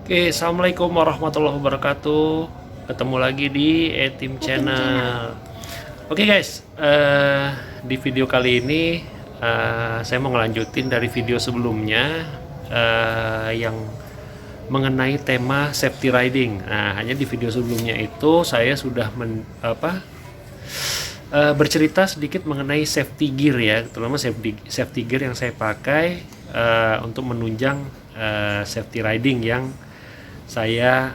Oke, assalamualaikum warahmatullahi wabarakatuh. Ketemu lagi di Etim Channel. Oke guys, di video kali ini saya mau ngelanjutin dari video sebelumnya yang mengenai tema safety riding. Nah, hanya di video sebelumnya itu saya sudah bercerita sedikit mengenai safety gear ya, terutama safety gear yang saya pakai untuk menunjang safety riding yang saya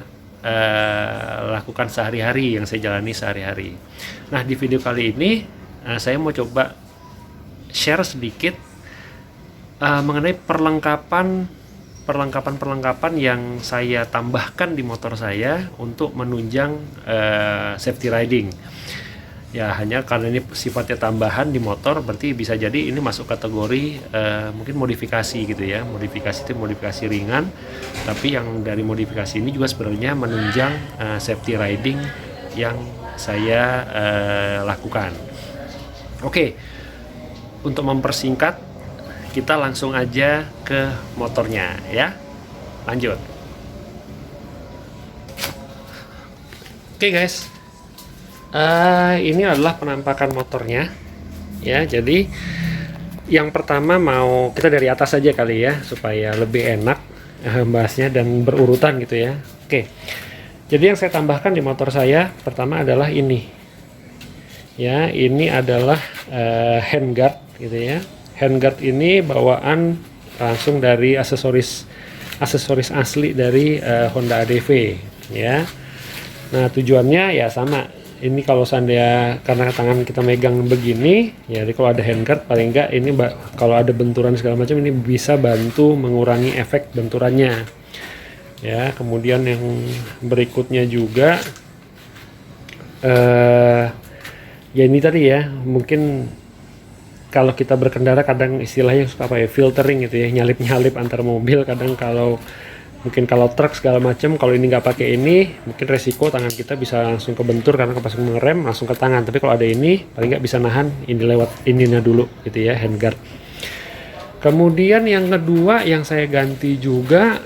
lakukan sehari-hari, yang saya jalani sehari-hari. Nah, di video kali ini saya mau coba share sedikit mengenai perlengkapan yang saya tambahkan di motor saya untuk menunjang safety riding. Ya, hanya karena ini sifatnya tambahan di motor, berarti bisa jadi ini masuk kategori mungkin modifikasi gitu ya. Modifikasi itu modifikasi ringan, tapi yang dari modifikasi ini juga sebenarnya menunjang safety riding yang saya lakukan. Oke, untuk mempersingkat, kita langsung aja ke motornya ya. Lanjut. Oke guys, ini adalah penampakan motornya ya. Jadi yang pertama mau kita dari atas aja kali ya, supaya lebih enak bahasnya dan berurutan gitu ya. Oke, jadi yang saya tambahkan di motor saya pertama adalah ini ya. Ini adalah handguard gitu ya. Handguard ini bawaan langsung dari aksesoris asli dari Honda ADV ya. Nah, tujuannya ya sama. Ini kalau seandainya karena tangan kita megang begini, ya jadi kalau ada handguard paling enggak ini kalau ada benturan segala macam ini bisa bantu mengurangi efek benturannya. Ya, kemudian yang berikutnya juga ya ini tadi ya, mungkin kalau kita berkendara kadang istilahnya suka apa ya, filtering gitu ya, nyalip-nyalip antar mobil. Kadang kalau mungkin kalau truk segala macam, kalau ini nggak pakai ini, mungkin resiko tangan kita bisa langsung kebentur karena pas ngerem langsung ke tangan. Tapi kalau ada ini, paling nggak bisa nahan ini lewat ininya dulu gitu ya, handguard. Kemudian yang kedua yang saya ganti juga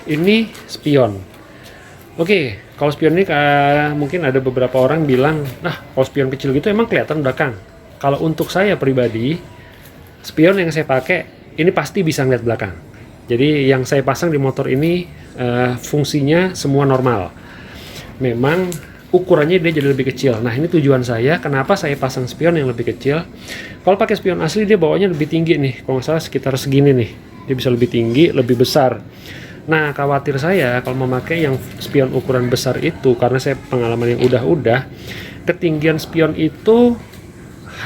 ini spion. Oke, kalau spion ini mungkin ada beberapa orang bilang, nah kalau spion kecil gitu emang kelihatan belakang. Kalau untuk saya pribadi, spion yang saya pakai ini pasti bisa ngeliat belakang. Jadi yang saya pasang di motor ini fungsinya semua normal. Memang ukurannya dia jadi lebih kecil. Nah, ini tujuan saya kenapa saya pasang spion yang lebih kecil. Kalau pakai spion asli dia bawanya lebih tinggi nih. Kalau nggak salah sekitar segini nih. Dia bisa lebih tinggi, lebih besar. Nah, khawatir saya kalau memakai yang spion ukuran besar itu, karena saya pengalaman yang udah ketinggian spion itu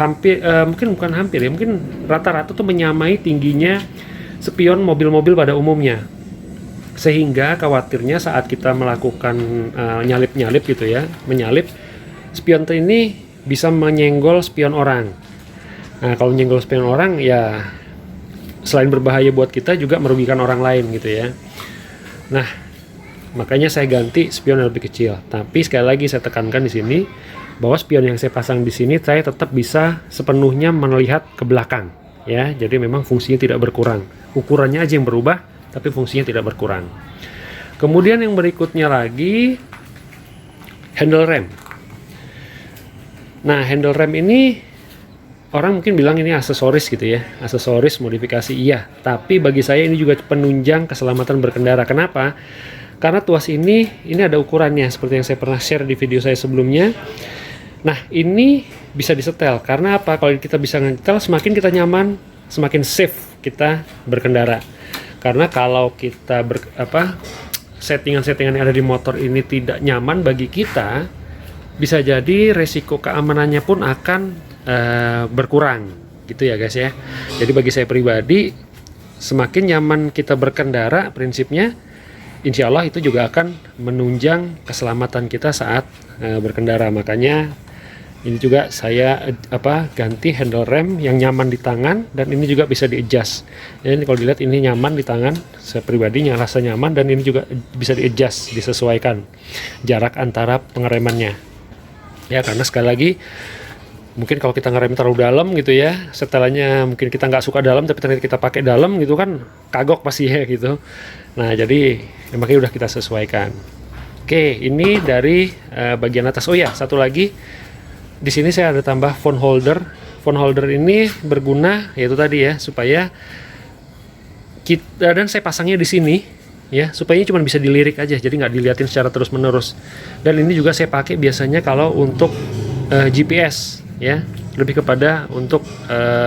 hampir mungkin bukan hampir ya, mungkin rata-rata tuh menyamai tingginya spion mobil-mobil pada umumnya, sehingga khawatirnya saat kita melakukan nyalip-nyalip gitu ya, menyalip, spion ini bisa menyenggol spion orang. Nah, kalau menyenggol spion orang ya selain berbahaya buat kita juga merugikan orang lain gitu ya. Nah, makanya saya ganti spion yang lebih kecil. Tapi sekali lagi saya tekankan di sini bahwa spion yang saya pasang di sini saya tetap bisa sepenuhnya melihat ke belakang ya. Jadi memang fungsinya tidak berkurang. Ukurannya aja yang berubah, tapi fungsinya tidak berkurang. Kemudian yang berikutnya lagi handle rem. Nah, handle rem ini orang mungkin bilang ini aksesoris gitu ya, aksesoris modifikasi, iya. Tapi bagi saya ini juga penunjang keselamatan berkendara. Kenapa? Karena tuas ini ada ukurannya seperti yang saya pernah share di video saya sebelumnya. Nah, ini bisa disetel. Karena apa? Kalau kita bisa ngetel, semakin kita nyaman, semakin safe kita berkendara. Karena kalau kita settingan-settingan yang ada di motor ini tidak nyaman bagi kita, bisa jadi resiko keamanannya pun akan berkurang gitu ya guys ya. Jadi bagi saya pribadi, semakin nyaman kita berkendara, prinsipnya insya Allah itu juga akan menunjang keselamatan kita saat berkendara. Makanya ini juga saya ganti handle rem yang nyaman di tangan, dan ini juga bisa di-adjust. Ya, ini kalau dilihat ini nyaman di tangan, saya pribadi rasa nyaman, dan ini juga bisa di-adjust, disesuaikan jarak antara pengeremannya. Ya, karena sekali lagi mungkin kalau kita ngerem terlalu dalam gitu ya, setelannya mungkin kita nggak suka dalam tapi ternyata kita pakai dalam gitu kan, kagok pasti ya gitu. Nah, jadi makanya udah kita sesuaikan. Oke, ini dari bagian atas. Oh ya, satu lagi. Di sini saya ada tambah phone holder. Phone holder ini berguna yaitu tadi ya, supaya kita, dan saya pasangnya di sini ya, supaya cuma bisa dilirik aja, jadi nggak diliatin secara terus menerus. Dan ini juga saya pakai biasanya kalau untuk GPS ya, lebih kepada untuk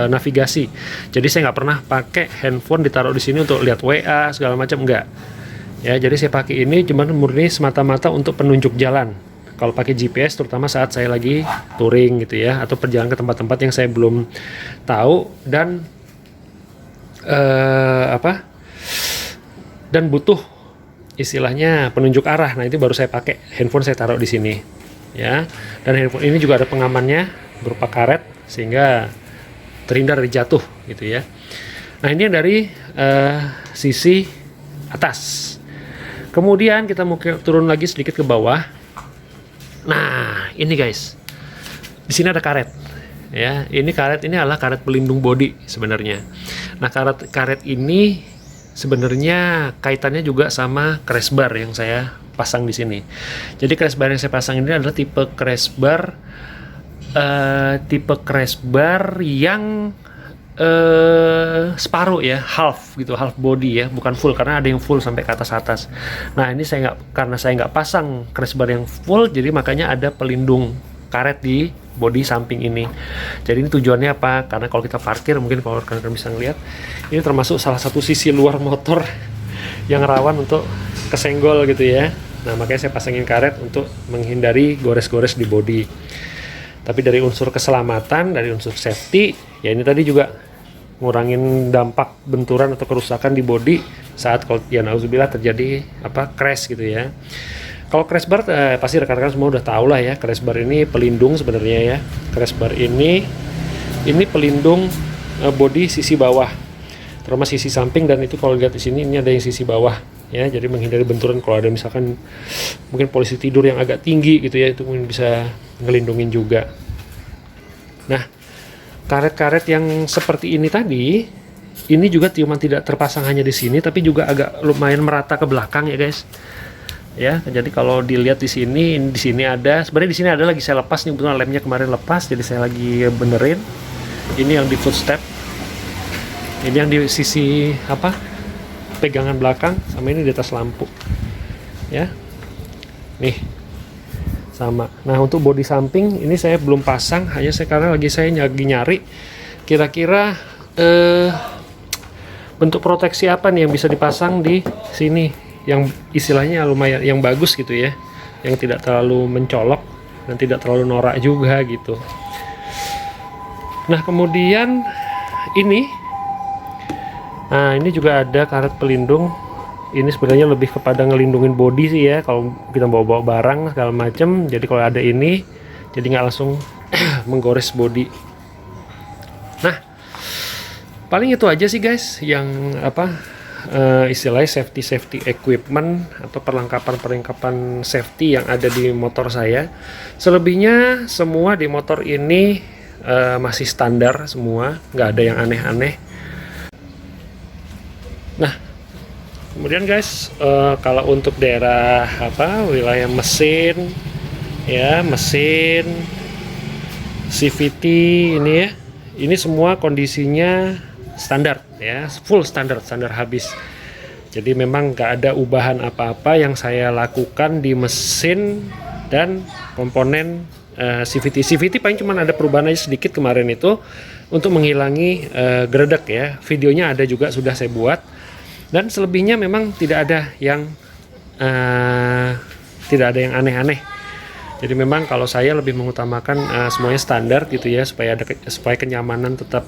navigasi. Jadi saya nggak pernah pakai handphone ditaruh di sini untuk lihat WA segala macam, enggak ya. Jadi saya pakai ini cuman murni semata-mata untuk penunjuk jalan. Kalau pakai GPS terutama saat saya lagi touring gitu ya, atau perjalanan ke tempat-tempat yang saya belum tahu dan dan butuh istilahnya penunjuk arah. Nah, itu baru saya pakai handphone, saya taruh di sini ya. Dan handphone ini juga ada pengamannya berupa karet sehingga terhindar dari jatuh gitu ya. Nah, ini dari sisi atas. Kemudian kita mau turun lagi sedikit ke bawah. Nah, ini guys, di sini ada karet ya. Ini karet ini adalah karet pelindung bodi sebenarnya. Nah, karet ini sebenarnya kaitannya juga sama crash bar yang saya pasang di sini. Jadi crash bar yang saya pasang ini adalah tipe crash bar yang separuh ya, half gitu, half body ya, bukan full, karena ada yang full sampai ke atas. Nah, ini karena saya nggak pasang crash bar yang full, jadi makanya ada pelindung karet di bodi samping ini. Jadi ini tujuannya apa? Karena kalau kita parkir, mungkin kalau rekan-rekan bisa ngeliat, ini termasuk salah satu sisi luar motor yang rawan untuk kesenggol gitu ya. Nah, makanya saya pasangin karet untuk menghindari gores-gores di bodi. Tapi dari unsur keselamatan, dari unsur safety, ya ini tadi juga ngurangin dampak benturan atau kerusakan di bodi saat kalau ya nauzubillah terjadi crash gitu ya. Kalau crash bar pasti rekan-rekan semua udah tahu lah ya, crash bar ini pelindung sebenarnya ya. Crash bar ini pelindung bodi sisi bawah, terutama sisi samping, dan itu kalau lihat di sini ini ada yang sisi bawah ya, jadi menghindari benturan. Kalau ada misalkan mungkin posisi tidur yang agak tinggi gitu ya, itu mungkin bisa ngelindungin juga. Nah, karet-karet yang seperti ini tadi, ini juga cuma tidak terpasang hanya di sini, tapi juga agak lumayan merata ke belakang ya guys. Ya, jadi kalau dilihat di sini ada, sebenarnya di sini ada lagi saya lepas nih, kebetulan lemnya kemarin lepas, jadi saya lagi benerin. Ini yang di footstep, ini yang di sisi pegangan belakang, sama ini di atas lampu. Ya, nih sama. Nah, untuk bodi samping ini saya belum pasang, hanya karena saya lagi nyari kira-kira bentuk proteksi apa nih yang bisa dipasang di sini, yang istilahnya lumayan yang bagus gitu ya, yang tidak terlalu mencolok dan tidak terlalu norak juga gitu. Nah, kemudian ini juga ada karet pelindung. Ini sebenarnya lebih kepada ngelindungin bodi sih ya, kalau kita bawa barang segala macem. Jadi kalau ada ini, jadi nggak langsung menggores bodi. Nah, paling itu aja sih guys, yang istilahnya safety equipment atau perlengkapan safety yang ada di motor saya. Selebihnya semua di motor ini masih standar semua, nggak ada yang aneh-aneh. Nah, kemudian guys, kalau untuk daerah wilayah mesin ya, mesin CVT ini ya, ini semua kondisinya standar ya, full standar habis. Jadi memang nggak ada ubahan apa-apa yang saya lakukan di mesin dan komponen CVT paling cuma ada perubahan aja sedikit kemarin itu untuk menghilangi gredek ya. Videonya ada juga, sudah saya buat. Dan selebihnya memang tidak ada yang aneh-aneh. Jadi memang kalau saya lebih mengutamakan semuanya standar gitu ya, supaya kenyamanan tetap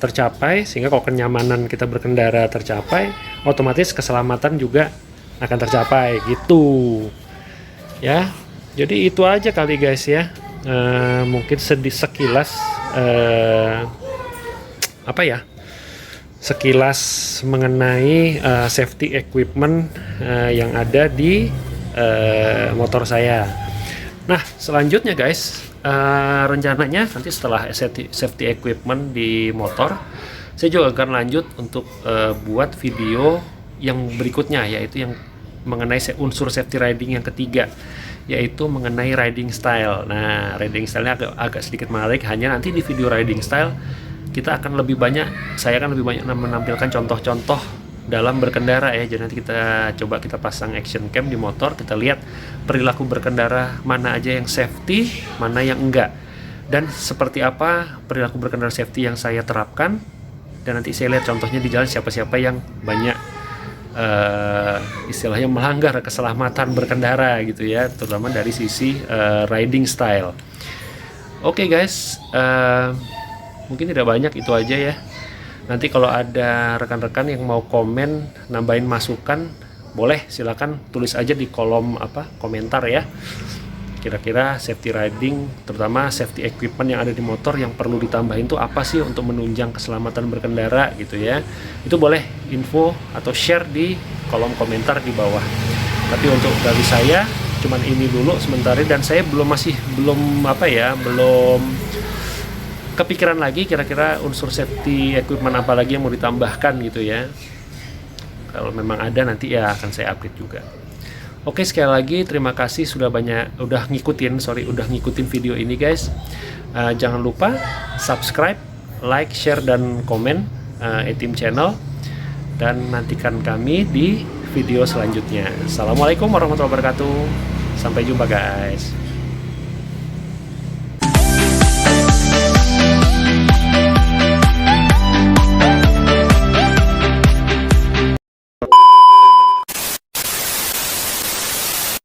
tercapai, sehingga kalau kenyamanan kita berkendara tercapai, otomatis keselamatan juga akan tercapai gitu. Ya. Jadi itu aja kali guys ya. Mungkin sekilas sekilas mengenai safety equipment yang ada di motor saya. Nah, selanjutnya guys, rencananya nanti setelah safety equipment di motor, saya juga akan lanjut untuk buat video yang berikutnya, yaitu yang mengenai unsur safety riding yang ketiga, yaitu mengenai riding style. Nah, riding style-nya agak sedikit menarik. Hanya nanti di video riding style kita akan lebih banyak, saya akan lebih banyak menampilkan contoh-contoh dalam berkendara ya. Jadi nanti kita coba kita pasang action cam di motor, kita lihat perilaku berkendara mana aja yang safety, mana yang enggak, dan seperti apa perilaku berkendara safety yang saya terapkan. Dan nanti saya lihat contohnya di jalan siapa-siapa yang banyak istilahnya melanggar keselamatan berkendara gitu ya, terutama dari sisi riding style. Oke guys, mungkin tidak banyak, itu aja ya. Nanti kalau ada rekan-rekan yang mau komen, nambahin masukan, boleh silakan tulis aja di kolom komentar ya. Kira-kira safety riding, terutama safety equipment yang ada di motor yang perlu ditambahin tuh apa sih untuk menunjang keselamatan berkendara gitu ya. Itu boleh info atau share di kolom komentar di bawah. Tapi untuk dari saya cuman ini dulu sementara, dan saya belum kepikiran lagi kira-kira unsur safety equipment apa lagi yang mau ditambahkan gitu ya. Kalau memang ada nanti ya akan saya update juga. Oke, sekali lagi terima kasih udah ngikutin video ini guys. Jangan lupa subscribe, like, share, dan komen A-Team Channel, dan nantikan kami di video selanjutnya. Assalamualaikum warahmatullahi wabarakatuh. Sampai jumpa guys.